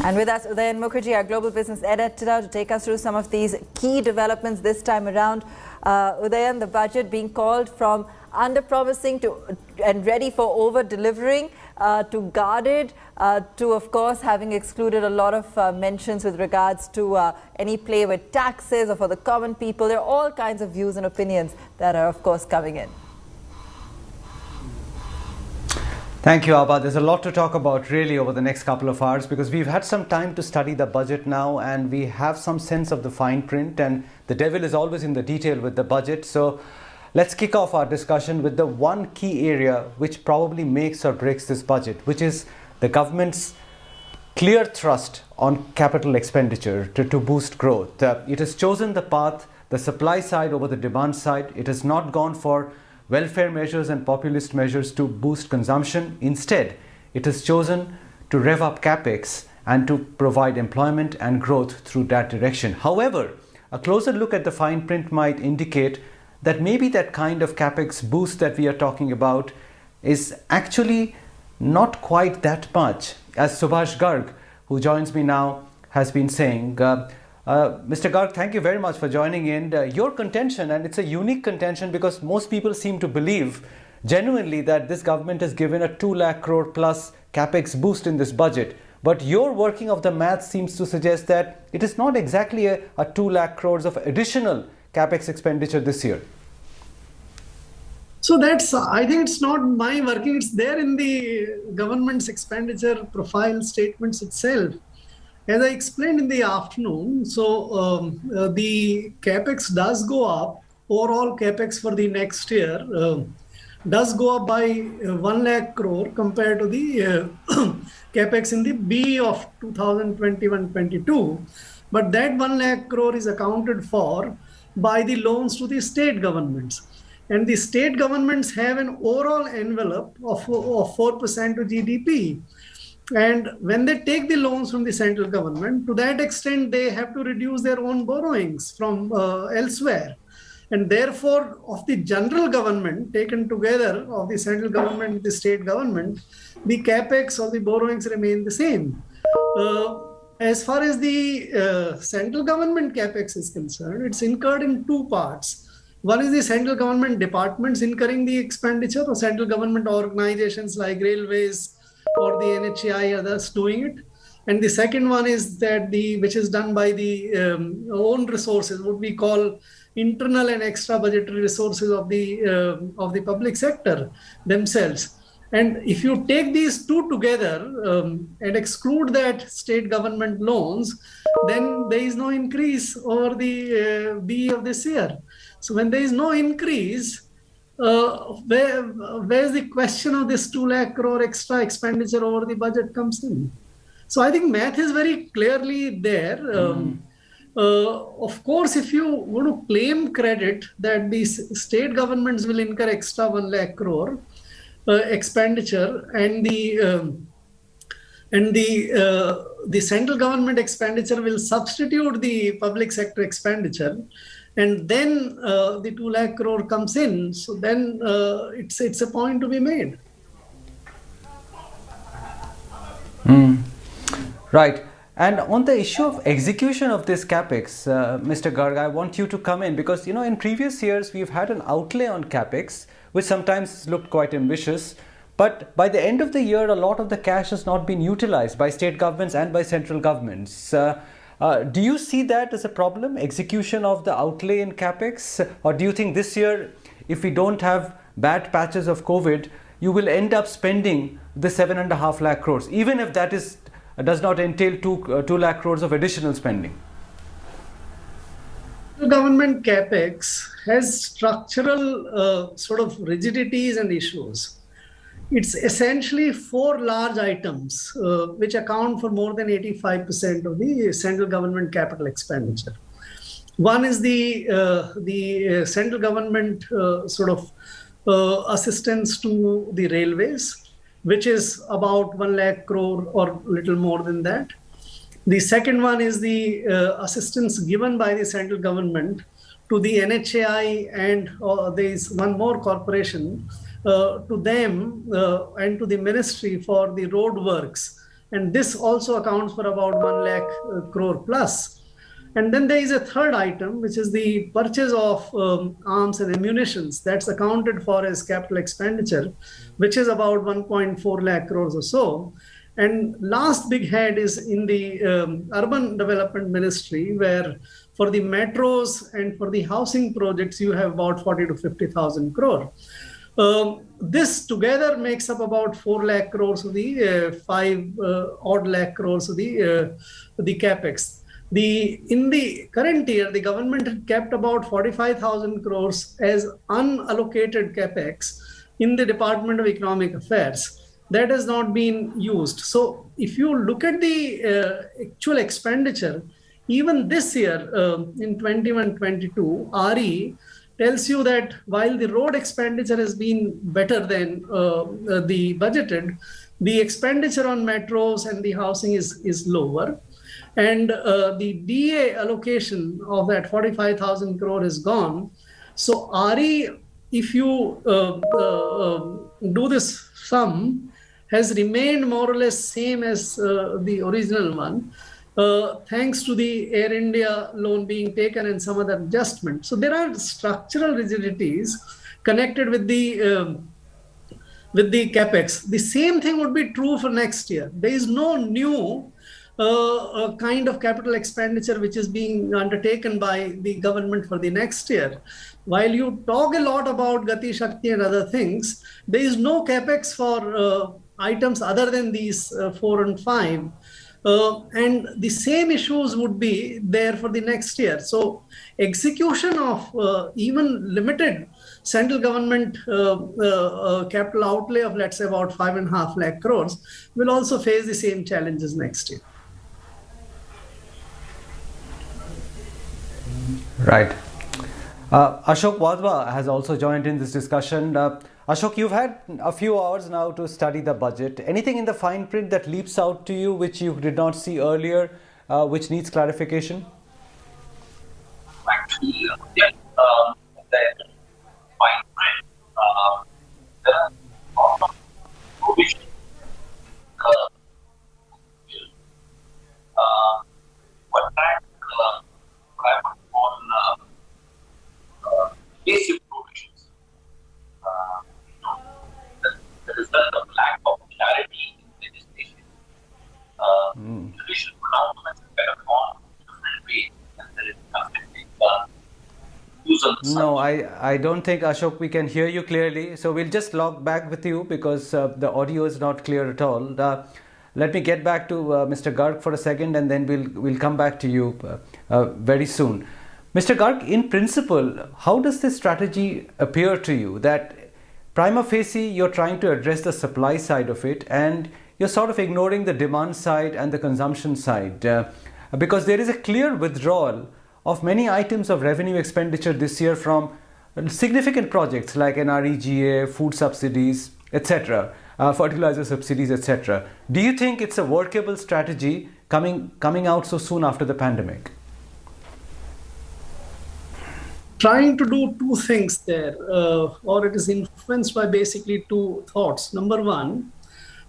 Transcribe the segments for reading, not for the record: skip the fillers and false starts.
And with us, Udayan Mukherjee, our global business editor, to take us through some of these key developments this time around. Udayan, the budget being called from under-promising to and ready for over-delivering to guarded to, of course, having excluded a lot of mentions with regards to any play with taxes or for the common people. There are all kinds of views and opinions that are, of course, coming in. Thank you, Abha. There's a lot to talk about really over the next couple of hours because we've had some time to study the budget now and we have some sense of the fine print, and the devil is always in the detail with the budget. So let's kick off our discussion with the one key area which probably makes or breaks this budget, which is the government's clear thrust on capital expenditure to boost growth. It has chosen the path, the supply side over the demand side. It has not gone for welfare measures and populist measures to boost consumption. Instead, it has chosen to rev up capex and to provide employment and growth through that direction. However, a closer look at the fine print might indicate that maybe that kind of capex boost that we are talking about is actually not quite that much, as Subhash Garg, who joins me now, has been saying. Mr. Garg, thank you very much for joining in. Your contention, and it's a unique contention because most people seem to believe genuinely that this government has given a 2 lakh crore plus capex boost in this budget. But your working of the math seems to suggest that it is not exactly a 2 lakh crores of additional capex expenditure this year. So I think it's not my working, it's there in the government's expenditure profile statements itself. As I explained in the afternoon, so the capex does go up. Overall capex for the next year does go up by 1 lakh crore compared to the capex in the B of 2021-22. But that 1 lakh crore is accounted for by the loans to the state governments. And the state governments have an overall envelope of 4% to GDP. And when they take the loans from the central government, to that extent, they have to reduce their own borrowings from elsewhere. And therefore, of the general government taken together, of the central government, the state government, the capex or the borrowings remain the same. As far as the central government capex is concerned, it's incurred in two parts. One is the central government departments incurring the expenditure, or central government organizations like railways, or the NHAI, others doing it. And the second one is that which is done by the own resources, what we call internal and extra budgetary resources of the public sector themselves. And if you take these two together and exclude that state government loans, then there is no increase over the B of this year. So when there is no increase, where's the question of this 2 lakh crore extra expenditure over the budget comes in? So I think math is very clearly there. Of course, if you want to claim credit that the state governments will incur extra 1 lakh crore expenditure and the central government expenditure will substitute the public sector expenditure, and then the 2 lakh crore comes in, so then it's a point to be made. Right. And on the issue of execution of this capex, Mr. Garg, I want you to come in because, you know, in previous years, we've had an outlay on capex, which sometimes looked quite ambitious. But by the end of the year, a lot of the cash has not been utilized by state governments and by central governments. Do you see that as a problem, execution of the outlay in capex? Or do you think this year, if we don't have bad patches of COVID, you will end up spending the 7.5 lakh crores, even if that does not entail 2 lakh crores of additional spending? The government capex has structural sort of rigidities and issues. It's essentially 4 large items which account for more than 85% of the central government capital expenditure. One is the central government sort of assistance to the railways, which is about 1 lakh crore or little more than that. The second one is the assistance given by the central government to the NHAI and there is one more corporation, to them and to the ministry for the road works and this also accounts for about 1 lakh crore plus. And then there is a third item, which is the purchase of arms and ammunitions. That's accounted for as capital expenditure, which is about 1.4 lakh crores or so. And last big head is in the urban development ministry, where for the metros and for the housing projects, you have about 40 to 50,000 crore. This together makes up about 4 lakh crores of the 5 odd lakh crores of the capex. In the current year, the government had kept about 45,000 crores as unallocated capex in the Department of Economic Affairs. That has not been used. So if you look at the actual expenditure, even this year in 21-22, RE tells you that while the road expenditure has been better than the budgeted, the expenditure on metros and the housing is lower. And the DA allocation of that 45,000 crore is gone. So RE, if you do this sum, has remained more or less same as the original one, thanks to the Air India loan being taken and some other adjustment. So there are structural rigidities connected with the capex. The same thing would be true for next year. There is no new kind of capital expenditure which is being undertaken by the government for the next year. While you talk a lot about Gati Shakti and other things, there is no capex for items other than these 4 and 5. And the same issues would be there for the next year. So execution of even limited central government capital outlay of, let's say, about 5.5 lakh crores will also face the same challenges next year. Right. Ashok Wadhwa has also joined in this discussion. Ashok, you've had a few hours now to study the budget. Anything in the fine print that leaps out to you which you did not see earlier, which needs clarification? Actually, the fine print, there are a lot of provisions to attract private on basic provisions. The result of lack of clarity in legislation. Judicial pronouncements have gone different ways, and there is nothing being done. No, I don't think, Ashok, we can hear you clearly. So we'll just log back with you because the audio is not clear at all. Let me get back to Mr. Garg for a second, and then we'll come back to you very soon. Mr. Garg, in principle, how does this strategy appear to you that prima facie you're trying to address the supply side of it and you're sort of ignoring the demand side and the consumption side? Because there is a clear withdrawal of many items of revenue expenditure this year from significant projects like NREGA, food subsidies, etc., fertilizer subsidies, etc. Do you think it's a workable strategy coming out so soon after the pandemic? Trying to do two things there, or it is influenced by basically two thoughts. Number one,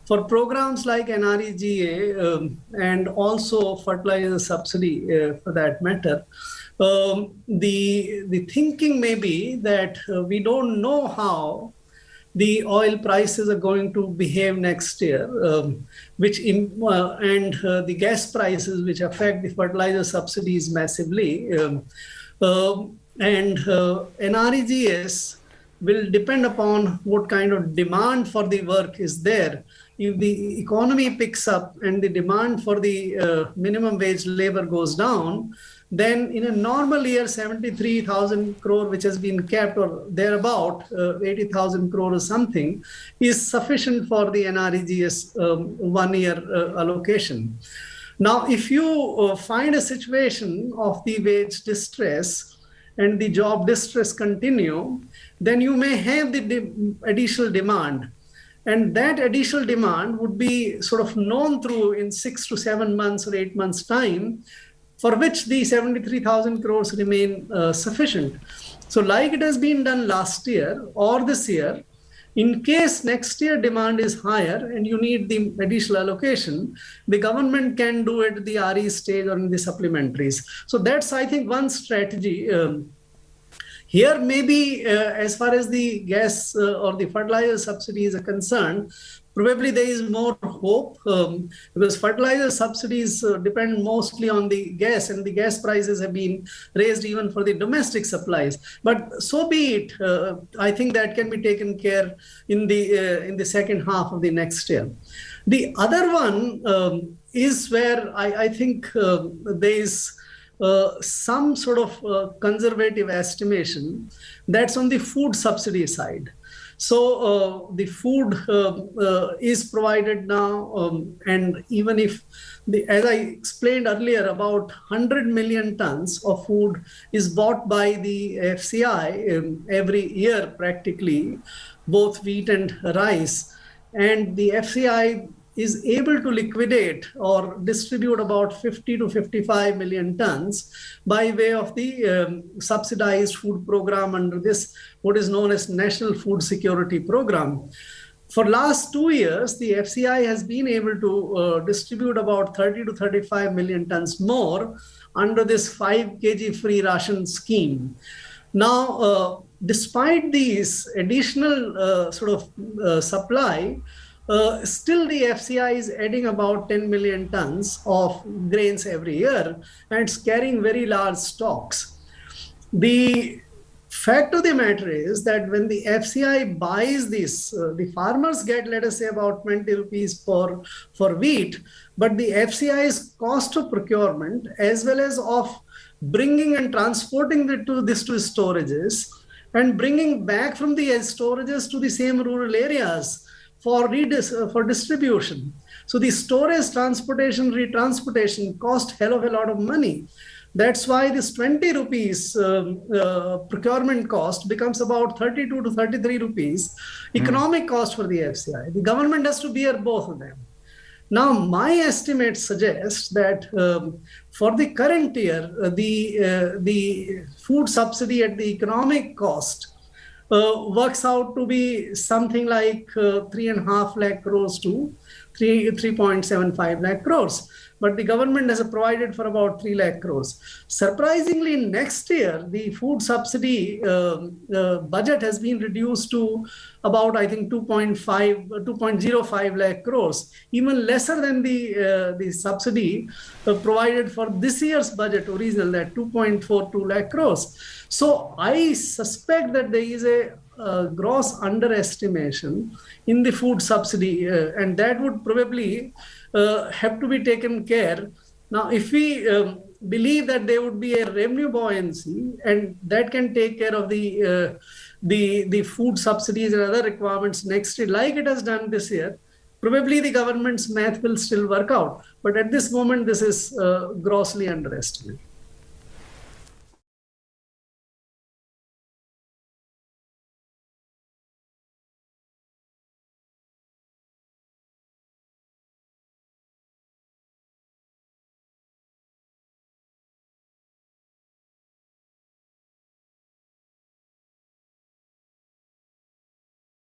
for programs like NREGA and also fertilizer subsidy for that matter, the thinking may be that we don't know how the oil prices are going to behave next year, and the gas prices, which affect the fertilizer subsidies massively. And NREGS will depend upon what kind of demand for the work is there. If the economy picks up and the demand for the minimum wage labor goes down, then in a normal year, 73,000 crore, which has been kept or thereabout, 80,000 crore or something, is sufficient for the NREGS 1 year allocation. Now, if you find a situation of the wage distress and the job distress continue, then you may have the additional demand. And that additional demand would be sort of known through in 6 to 7 months or 8 months' time, for which the 73,000 crores remain sufficient. So like it has been done last year or this year, In case next year demand is higher and you need the additional allocation, the government can do it at the RE stage or in the supplementaries. So that's, I think, one strategy. Here, maybe as far as the gas or the fertilizer subsidies are concerned, probably there is more hope because fertilizer subsidies depend mostly on the gas, and the gas prices have been raised even for the domestic supplies. But so be it. I think that can be taken care in the second half of the next year. The other one is where I think there is some sort of conservative estimation that's on the food subsidy side. So the food is provided now, and even if, as I explained earlier, about 100 million tons of food is bought by the FCI every year practically, both wheat and rice, and the FCI is able to liquidate or distribute about 50 to 55 million tons by way of the subsidized food program under this, what is known as National Food Security Program. For last 2 years, the FCI has been able to distribute about 30 to 35 million tons more under this 5 kg free ration scheme. Now, despite these additional supply, still the FCI is adding about 10 million tons of grains every year, and it's carrying very large stocks. The fact of the matter is that when the FCI buys this, the farmers get, let us say, about 20 rupees for wheat, but the FCI's cost of procurement as well as of bringing and transporting this to storages and bringing back from the storages to the same rural areas for distribution. So the storage, transportation, retransportation cost hell of a lot of money. That's why this 20 rupees procurement cost becomes about 32 to 33 rupees economic cost for the FCI. The government has to bear both of them. Now, my estimate suggests that for the current year, the food subsidy at the economic cost works out to be something like 3.5 lakh crores to 3.75 lakh crores. But the government has provided for about 3 lakh crores. Surprisingly, next year, the food subsidy budget has been reduced to about, I think, 2.05 lakh crores, even lesser than the subsidy provided for this year's budget original, that 2.42 lakh crores. So I suspect that there is a gross underestimation in the food subsidy, and that would probably have to be taken care. Now, if we believe that there would be a revenue buoyancy, and that can take care of the food subsidies and other requirements next year, like it has done this year, probably the government's math will still work out. But at this moment, this is grossly underestimated.